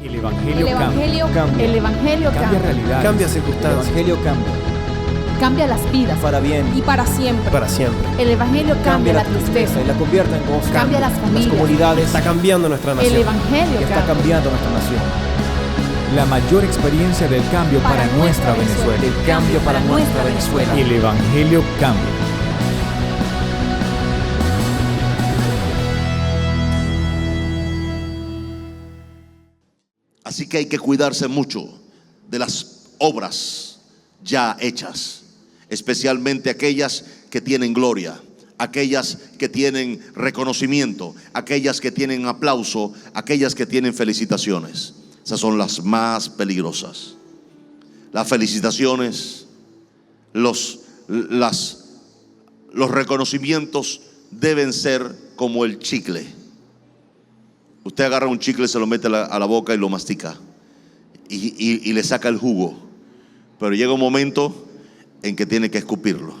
El Evangelio cambia. El Evangelio Cambia cambia. realidades. Cambia El circunstancias. Evangelio cambia. Cambia las vidas. Para bien. Y para siempre. Para siempre. El Evangelio cambia la tristeza. y la convierte en gozo. Cambia las familias. comunidades. Está cambiando nuestra El nación. Evangelio Está cambia. cambiando nuestra nación. La mayor experiencia del cambio para nuestra Venezuela. El cambio para nuestra Venezuela. El Evangelio cambia. Así que hay que cuidarse mucho de las obras ya hechas, especialmente aquellas que tienen gloria, aquellas que tienen reconocimiento, aquellas que tienen aplauso, aquellas que tienen felicitaciones. Esas son las más peligrosas. Las felicitaciones, los reconocimientos deben ser como el chicle. Usted agarra un chicle, se lo mete a la boca y lo mastica y le saca el jugo. Pero llega un momento en que tiene que escupirlo.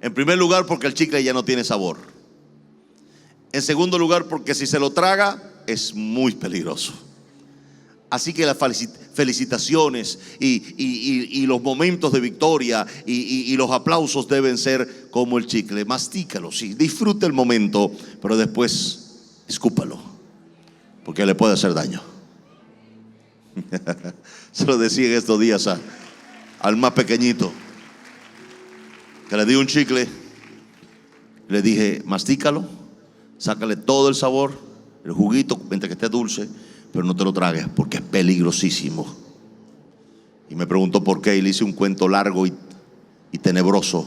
En primer lugar, porque el chicle ya no tiene sabor. En segundo lugar, porque si se lo traga es muy peligroso. Así que las felicitaciones y los momentos de victoria y los aplausos deben ser como el chicle. Mastícalo, sí, disfrute el momento, pero después escúpalo, porque le puede hacer daño. Se lo decía en estos días al más pequeñito, que le di un chicle. Le dije, mastícalo, sácale todo el sabor, el juguito, mientras que esté dulce, pero no te lo tragues porque es peligrosísimo. Y me preguntó por qué, y le hice un cuento largo y tenebroso,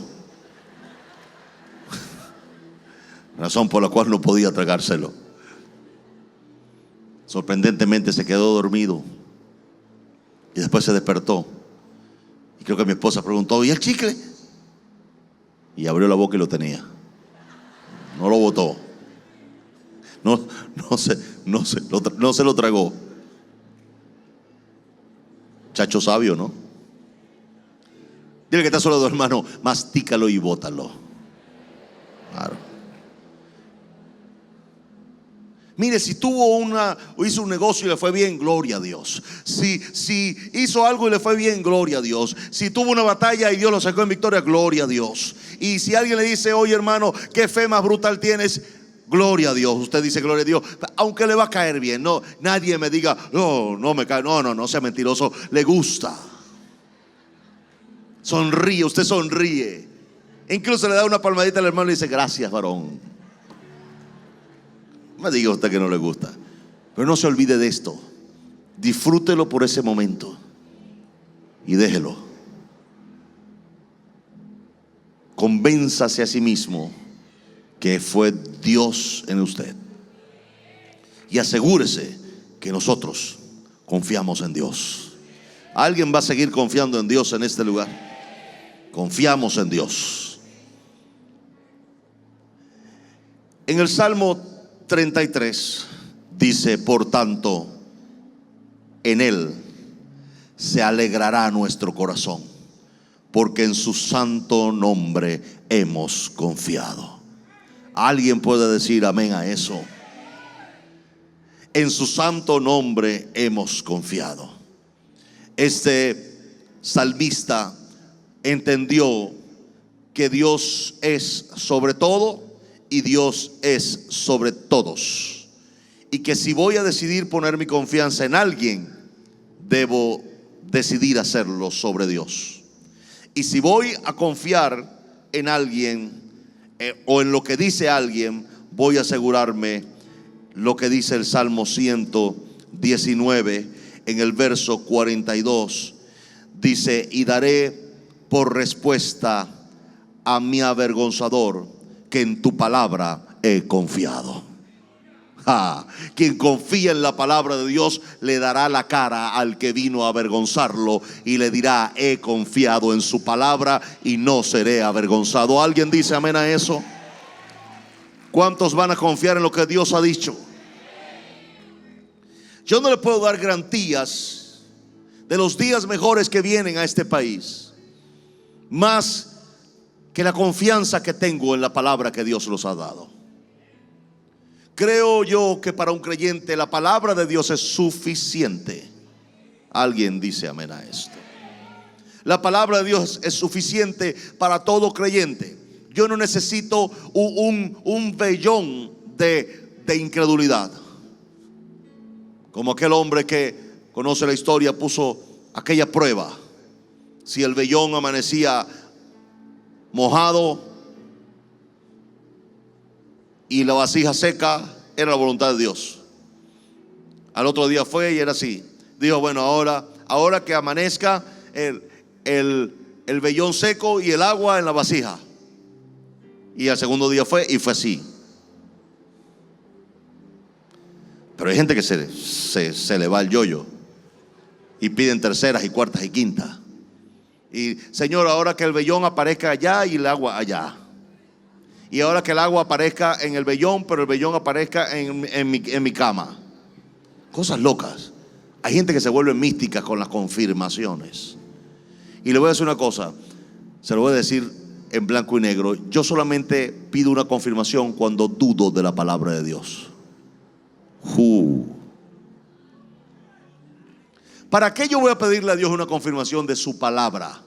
razón por la cual no podía tragárselo. Sorprendentemente se quedó dormido y después se despertó. Y creo que mi esposa preguntó, ¿y el chicle? Y abrió la boca y lo tenía. No lo botó. No se lo tragó. Chacho sabio, ¿no? Dile que está solo de hermano, mastícalo y bótalo. Claro. Mire, si hizo un negocio y le fue bien, gloria a Dios. Si hizo algo y le fue bien, gloria a Dios. Si tuvo una batalla y Dios lo sacó en victoria, gloria a Dios. Y si alguien le dice, oye hermano, qué fe más brutal tienes, gloria a Dios. Usted dice gloria a Dios, aunque le va a caer bien. No, nadie me diga, no me cae. No sea mentiroso. Le gusta. Sonríe, usted sonríe. Incluso le da una palmadita al hermano y dice, gracias varón. No me diga usted que no le gusta. Pero no se olvide de esto. Disfrútelo por ese momento y déjelo. Convénzase a sí mismo que fue Dios en usted. Y asegúrese que nosotros confiamos en Dios. ¿Alguien va a seguir confiando en Dios en este lugar? Confiamos en Dios. En el Salmo 33 dice, por tanto, en Él se alegrará nuestro corazón, porque en su santo nombre hemos confiado. ¿Alguien puede decir amén a eso? En su santo nombre hemos confiado. Este salmista entendió que Dios es sobre todo y Dios es sobre todos, y que si voy a decidir poner mi confianza en alguien, debo decidir hacerlo sobre Dios. Y si voy a confiar en alguien o en lo que dice alguien, voy a asegurarme lo que dice el Salmo 119 en el verso 42. Dice, y daré por respuesta a mi avergonzador que en tu palabra he confiado. Quien confía en la palabra de Dios le dará la cara al que vino a avergonzarlo y le dirá, he confiado en su palabra y no seré avergonzado. ¿Alguien dice amén a eso? ¿Cuántos van a confiar en lo que Dios ha dicho? Yo no le puedo dar garantías de los días mejores que vienen a este país, más que la confianza que tengo en la palabra que Dios nos ha dado. Creo yo que para un creyente la palabra de Dios es suficiente. Alguien dice amén a esto. La palabra de Dios es suficiente para todo creyente. Yo no necesito un vellón de incredulidad. Como aquel hombre que conoce la historia puso aquella prueba. Si el vellón amanecía mojado y la vasija seca, era la voluntad de Dios. Al otro día fue y era así. Dijo, bueno, ahora que amanezca el vellón seco y el agua en la vasija. Y al segundo día fue y fue así. Pero hay gente que se le va el yoyo y piden terceras y cuartas y quintas. Y Señor, ahora que el vellón aparezca allá y el agua allá. Y ahora que el agua aparezca en el vellón, pero el vellón aparezca en mi cama. Cosas locas. Hay gente que se vuelve mística con las confirmaciones. Y le voy a decir una cosa, se lo voy a decir en blanco y negro. Yo solamente pido una confirmación cuando dudo de la palabra de Dios. ¿Para qué yo voy a pedirle a Dios una confirmación de su palabra?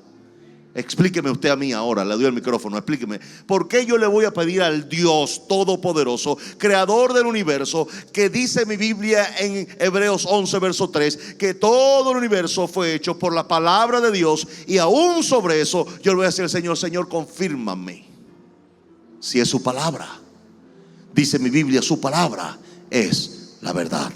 Explíqueme usted a mí ahora, le doy el micrófono, explíqueme. ¿Por qué yo le voy a pedir al Dios Todopoderoso, Creador del universo, que dice mi Biblia en Hebreos 11, verso 3, que todo el universo fue hecho por la palabra de Dios? Y aún sobre eso yo le voy a decir al Señor, Señor, confírmame si es su palabra. Dice mi Biblia, su palabra es la verdad.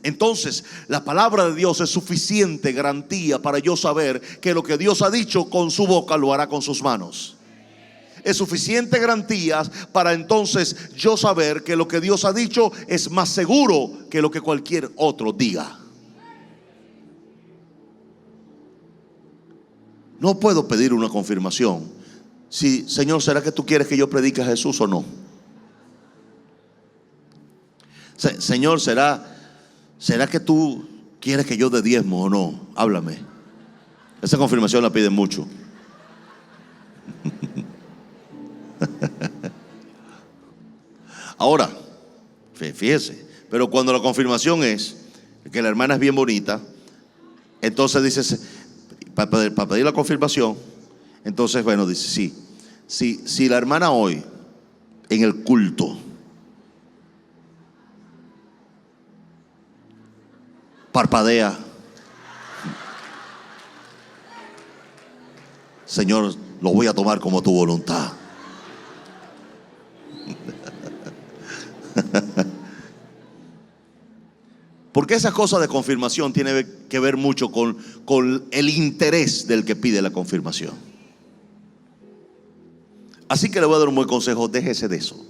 Entonces la palabra de Dios es suficiente garantía para yo saber que lo que Dios ha dicho con su boca lo hará con sus manos. Es suficiente garantía para entonces yo saber que lo que Dios ha dicho es más seguro que lo que cualquier otro diga. No puedo pedir una confirmación. Si, Señor, ¿será que tú quieres que yo predique a Jesús o no? Señor, ¿será que tú quieres que yo dé diezmo o no? Háblame. Esa confirmación la piden mucho. Ahora, fíjese, pero cuando la confirmación es que la hermana es bien bonita, entonces dice, para pedir la confirmación, entonces bueno, dice, si la hermana hoy en el culto parpadea, Señor, lo voy a tomar como tu voluntad. Porque esas cosas de confirmación tienen que ver mucho con el interés del que pide la confirmación. Así que le voy a dar un buen consejo, déjese de eso.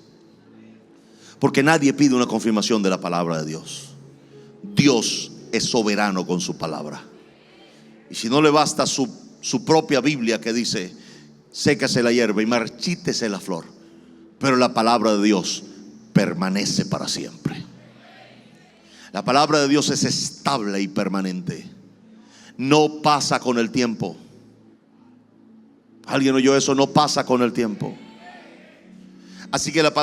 Porque nadie pide una confirmación de la palabra de Dios. Dios es soberano con su palabra. Y si no le basta su propia Biblia que dice, sécase la hierba y marchítese la flor, pero la palabra de Dios permanece para siempre. La palabra de Dios es estable y permanente. No pasa con el tiempo. ¿Alguien oyó eso? No pasa con el tiempo. Así que la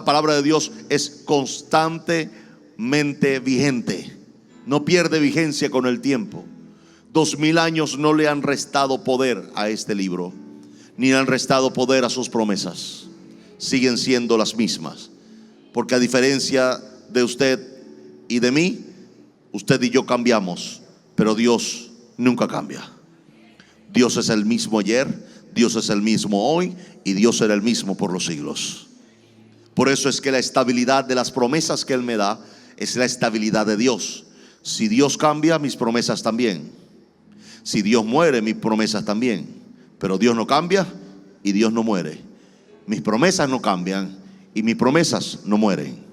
palabra de Dios es constantemente vigente. No pierde vigencia con el tiempo. 2000 años no le han restado poder a este libro, ni han restado poder a sus promesas. Siguen siendo las mismas. Porque a diferencia de usted y de mí, usted y yo cambiamos, pero Dios nunca cambia. Dios es el mismo ayer, Dios es el mismo hoy, y Dios será el mismo por los siglos. Por eso es que la estabilidad de las promesas que Él me da es la estabilidad de Dios. Si Dios cambia, mis promesas también. Si Dios muere, mis promesas también. Pero Dios no cambia y Dios no muere. Mis promesas no cambian y mis promesas no mueren.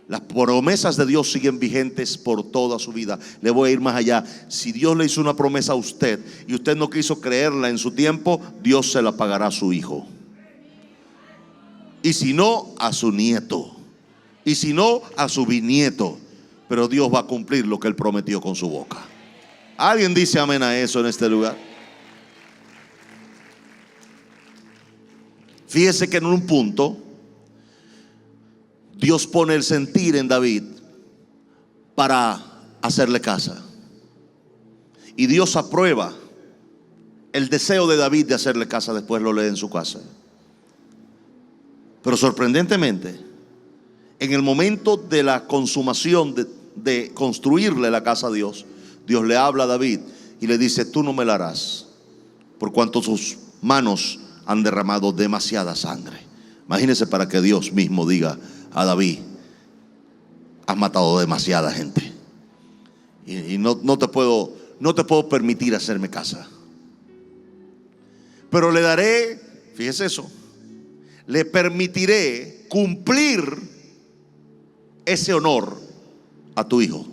Las promesas de Dios siguen vigentes por toda su vida. Le voy a ir más allá. Si Dios le hizo una promesa a usted y usted no quiso creerla en su tiempo, Dios se la pagará a su hijo. Y si no, a su nieto. Y si no, a su bisnieto. Pero Dios va a cumplir lo que Él prometió con su boca. ¿Alguien dice amén a eso en este lugar? Fíjese que en un punto Dios pone el sentir en David para hacerle casa. Y Dios aprueba el deseo de David de hacerle casa. Después lo lee en su casa. Pero sorprendentemente, en el momento de la consumación de construirle la casa a Dios, Dios le habla a David y le dice: tú no me la harás, por cuanto sus manos han derramado demasiada sangre. Imagínese, para que Dios mismo diga a David: has matado demasiada gente y no te puedo permitir hacerme casa. Pero le daré, fíjese eso, le permitiré cumplir ese honor a tu hijo.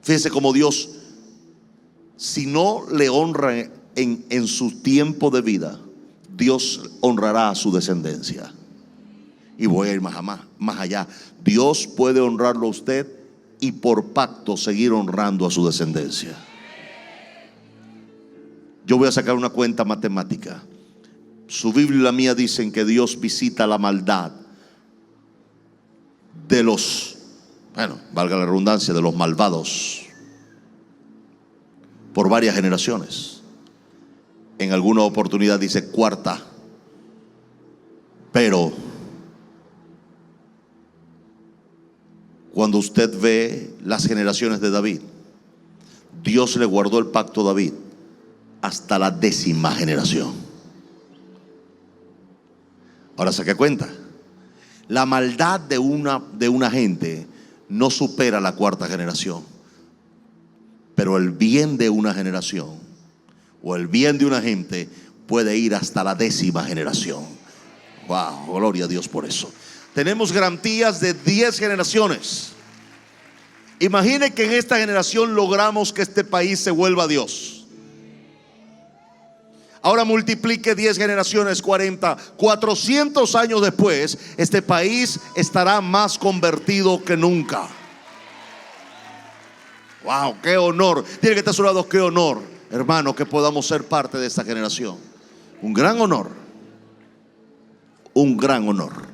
Fíjese cómo Dios, si no le honra en su tiempo de vida, Dios honrará a su descendencia. Y voy a ir más allá. Dios puede honrarlo a usted y por pacto seguir honrando a su descendencia. Yo voy a sacar una cuenta matemática. Su Biblia y la mía dicen que Dios visita la maldad de los, valga la redundancia, de los malvados por varias generaciones. En alguna oportunidad dice cuarta. Pero cuando usted ve las generaciones de David, Dios le guardó el pacto a David hasta la 10ª generación. Ahora saque cuenta. La maldad de una gente no supera la 4ª generación, pero el bien de una generación o el bien de una gente puede ir hasta la 10ª generación. Wow, gloria a Dios por eso. Tenemos garantías de 10 generaciones. Imagine que en esta generación logramos que este país se vuelva a Dios. Ahora multiplique 10 generaciones, 40, 400 años después, este país estará más convertido que nunca. Wow, qué honor. Tiene que estar a su lado: qué honor, hermano, que podamos ser parte de esta generación. Un gran honor. Un gran honor.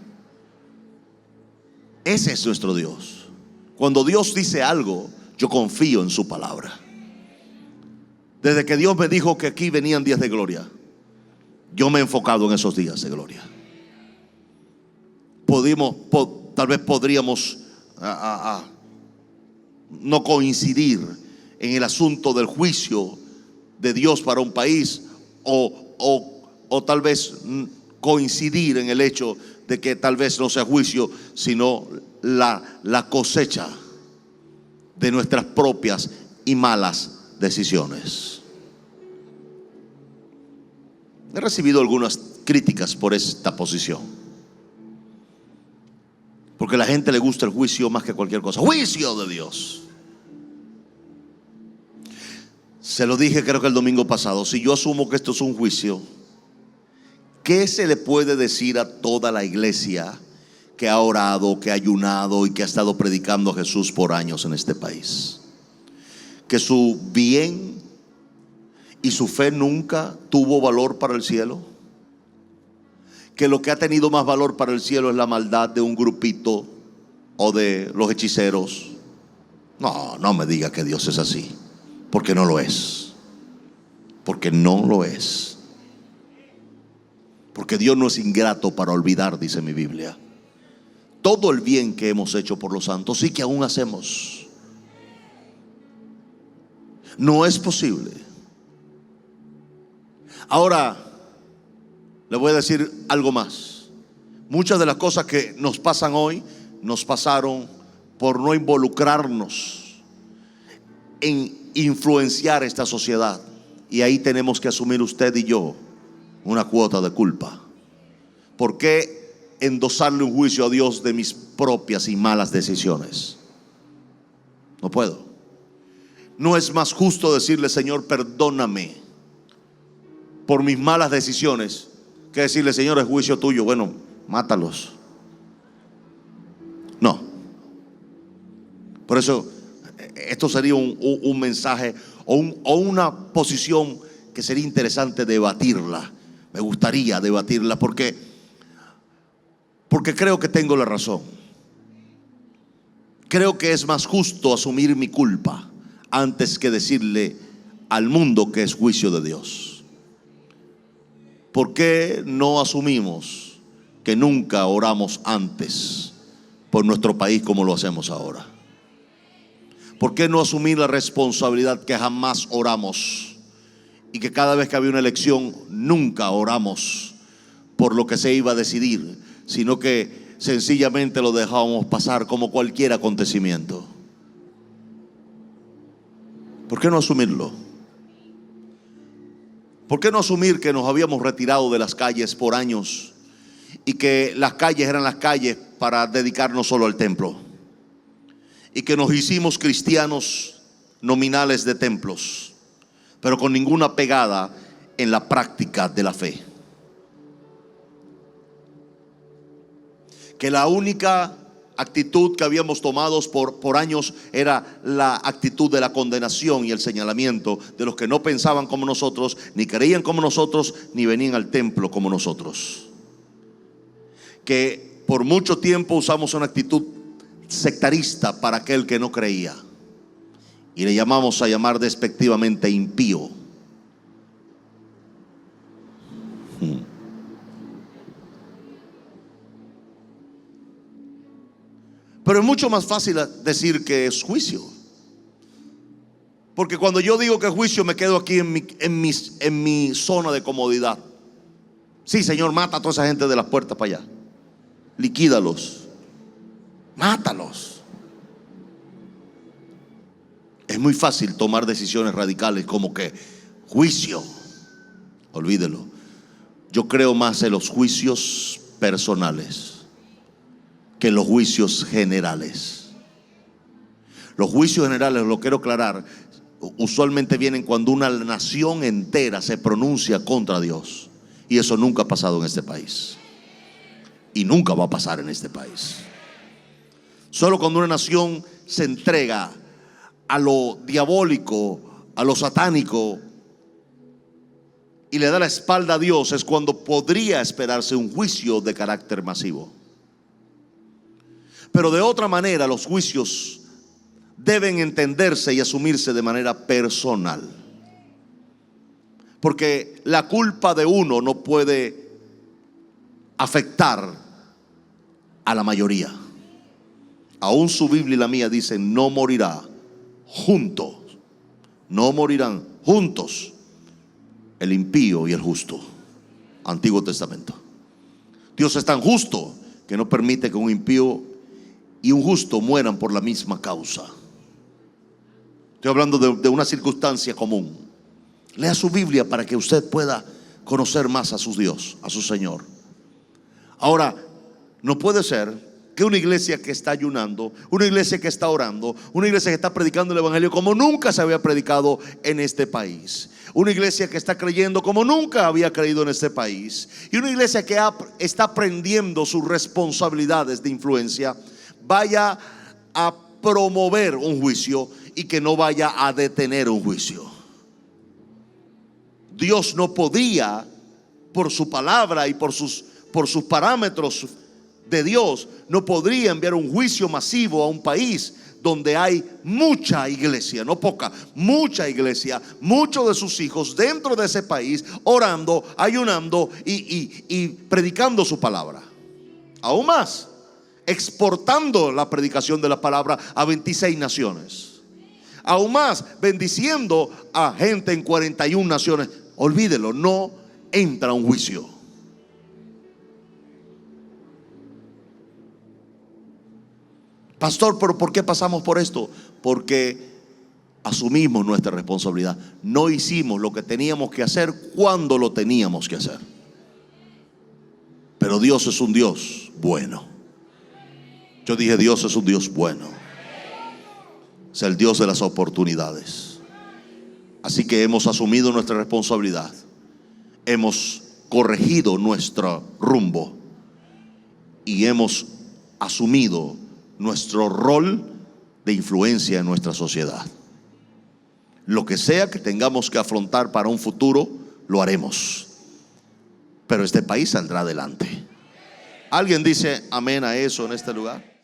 Ese es nuestro Dios. Cuando Dios dice algo, yo confío en su palabra. Desde que Dios me dijo que aquí venían días de gloria, yo me he enfocado en esos días de gloria. Tal vez podríamos no coincidir en el asunto del juicio de Dios para un país, o tal vez coincidir en el hecho de que tal vez no sea juicio, sino la cosecha de nuestras propias y malas decisiones. He recibido algunas críticas por esta posición, porque a la gente le gusta el juicio más que cualquier cosa. Juicio de Dios. Se lo dije, creo que el domingo pasado. Si yo asumo que esto es un juicio, ¿qué se le puede decir a toda la iglesia que ha orado, que ha ayunado y que ha estado predicando a Jesús por años en este país? Que su bien y su fe nunca tuvo valor para el cielo. Que lo que ha tenido más valor para el cielo es la maldad de un grupito o de los hechiceros. No me diga que Dios es así, porque no lo es. Porque no lo es. Porque Dios no es ingrato para olvidar, dice mi Biblia. Todo el bien que hemos hecho por los santos y que aún hacemos. No es posible. Ahora, le voy a decir algo más. Muchas de las cosas que nos pasan hoy nos pasaron por no involucrarnos en influenciar esta sociedad. Y ahí tenemos que asumir usted y yo una cuota de culpa. ¿Por qué endosarle un juicio a Dios de mis propias y malas decisiones? No puedo. No es más justo decirle: Señor, perdóname por mis malas decisiones, que decirle: Señor, es juicio tuyo, bueno, mátalos. No. Por eso esto sería un mensaje o una posición que sería interesante debatirla. Me gustaría debatirla, porque porque creo que tengo la razón. Creo que es más justo asumir mi culpa antes que decirle al mundo que es juicio de Dios. ¿Por qué no asumimos que nunca oramos antes por nuestro país como lo hacemos ahora? ¿Por qué no asumir la responsabilidad que jamás oramos y que cada vez que había una elección nunca oramos por lo que se iba a decidir, sino que sencillamente lo dejábamos pasar como cualquier acontecimiento? ¿Por qué no asumirlo? ¿Por qué no asumir que nos habíamos retirado de las calles por años y que las calles eran las calles para dedicarnos solo al templo? Y que nos hicimos cristianos nominales de templos, pero con ninguna pegada en la práctica de la fe. Que la única actitud que habíamos tomado por años era la actitud de la condenación y el señalamiento de los que no pensaban como nosotros, ni creían como nosotros, ni venían al templo como nosotros. Que por mucho tiempo usamos una actitud sectarista para aquel que no creía y le llamamos a llamar despectivamente impío. Pero es mucho más fácil decir que es juicio, porque cuando yo digo que es juicio me quedo aquí en mi zona de comodidad. Sí, Señor, mata a toda esa gente de las puertas para allá, liquídalos, mátalos. Es muy fácil tomar decisiones radicales como que juicio. Olvídelo. Yo creo más en los juicios personales que en los juicios generales. Los juicios generales, lo quiero aclarar, usualmente vienen cuando una nación entera se pronuncia contra Dios. Y eso nunca ha pasado en este país. Y nunca va a pasar en este país. Solo cuando una nación se entrega a lo diabólico, a lo satánico, y le da la espalda a Dios, es cuando podría esperarse un juicio de carácter masivo. Pero de otra manera, los juicios deben entenderse y asumirse de manera personal, porque la culpa de uno no puede afectar a la mayoría. Aún su Biblia y la mía dicen: no morirá juntos, no morirán juntos el impío y el justo. Antiguo Testamento. Dios es tan justo que no permite que un impío y un justo mueran por la misma causa. Estoy hablando de una circunstancia común. Lea su Biblia para que usted pueda conocer más a su Dios, a su Señor. Ahora, no puede ser que una iglesia que está ayunando, una iglesia que está orando, una iglesia que está predicando el evangelio como nunca se había predicado en este país, una iglesia que está creyendo como nunca había creído en este país, y una iglesia que está aprendiendo sus responsabilidades de influencia, vaya a promover un juicio y que no vaya a detener un juicio. Dios no podía, por su palabra y por sus parámetros de Dios, no podría enviar un juicio masivo a un país donde hay mucha iglesia, no poca, mucha iglesia, muchos de sus hijos dentro de ese país orando, ayunando y predicando su palabra. Aún más, exportando la predicación de la palabra a 26 naciones. Aún más, bendiciendo a gente en 41 naciones. Olvídelo, no entra un juicio. Pastor, ¿pero por qué pasamos por esto? Porque asumimos nuestra responsabilidad. No hicimos lo que teníamos que hacer cuando lo teníamos que hacer. Pero Dios es un Dios bueno. Yo dije, Dios es un Dios bueno. Es el Dios de las oportunidades. Así que hemos asumido nuestra responsabilidad. Hemos corregido nuestro rumbo y hemos asumido nuestro rol de influencia en nuestra sociedad. Lo que sea que tengamos que afrontar para un futuro, lo haremos. Pero este país saldrá adelante. ¿Alguien dice amén a eso en este lugar?